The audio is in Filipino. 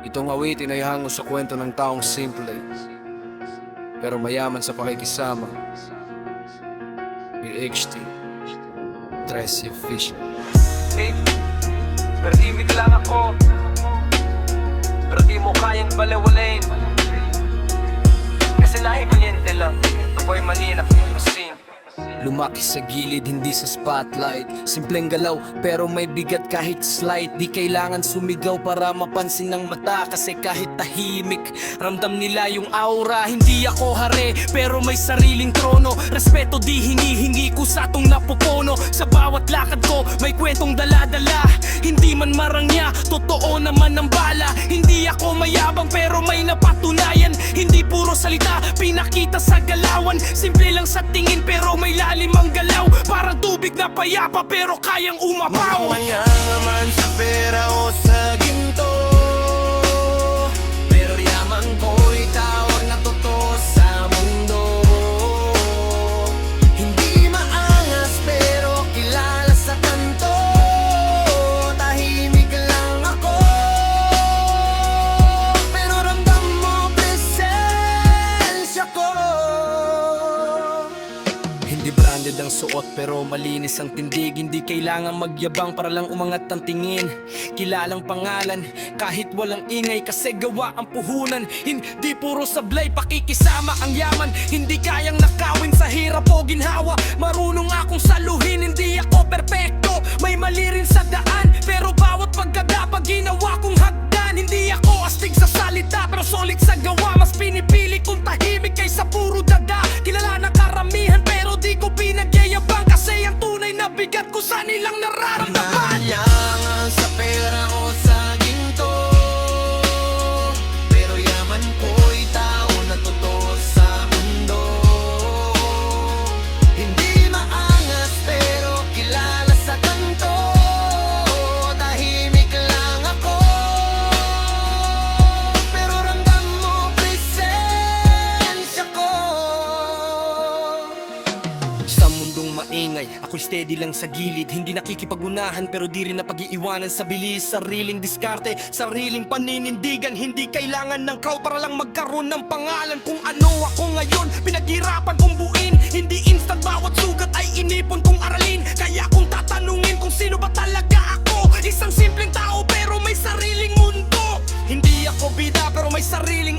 Itong awitin ay hango sa kwento ng taong simple, pero mayaman sa pakikisama. PHT 13 Fisher. Hey, perhimik lang ako, pero di mo kayang balewalain. Kasi nahipunyente lang, ako'y manina masin. Lumaki sa gilid, hindi sa spotlight. Simpleng galaw, pero may bigat kahit slight. Di kailangan sumigaw para mapansin ng mata, kasi kahit tahimik, ramdam nila yung aura. Hindi ako hare, pero may sariling trono. Respeto di hinihingi ko sa tong napupuno. Sa bawat lakad ko, may kwentong dala-dala. Hindi man marangya, totoo naman ang bala. Hindi ako mayabang, pero may napatunayan. Hindi puro salita, pinakita sa galawan. Simple lang sa tingin, pero may lalim ang galaw. Parang tubig na payapa, pero kayang umapaw. Mayaman sa pera o sa ginto, pero yaman ko'y tawag na totoo sa mundo. Hindi maangas pero kilala sa kanto, tahimik lang ako, pero ramdam mo presensya ko. Hindi branded ang suot, pero malinis ang tindig. Hindi kailangan magyabang para lang umangat ang tingin. Kilalang pangalan, kahit walang ingay, kasi gawa ang puhunan. Hindi puro sablay, pakikisama ang yaman. Hindi kayang nakawin sa hirap o ginhawa. Marunong akong saluhin, hindi ako perpekto. May mali rin sa daan, pero bawat pagkadapa ginawa kong hagdan. Hindi ako astig sa salita, pero solid sa gawa. Mas pinipili kong tahimik kaysa puro dada. Kilala na karamihan, pero di ko pinagyayabang, kasi ang tunay na bigat ko sa nilang nararamdaman. Mayaman sa pera o sa ginto, pero yaman ko'y tao na totoo sa mundo. Hindi maangas pero kilala sa kanto, tahimik lang ako, pero ramdam mo presensya ko. Sa mundong maingay, ako'y steady lang sa gilid. Hindi nakikipag-unahan, pero di rin napag-iiwanan sa bilis. Sariling diskarte, sariling paninindigan. Hindi kailangan ng crowd para lang magkaroon ng pangalan. Kung ano ako ngayon, pinaghirapan kong buuin. Hindi instant, bawat sugat ay inipon kong aralin. Kaya kung tatanungin kung sino ba talaga ako, isang simpleng tao pero may sariling mundo. Hindi ako bida pero may sariling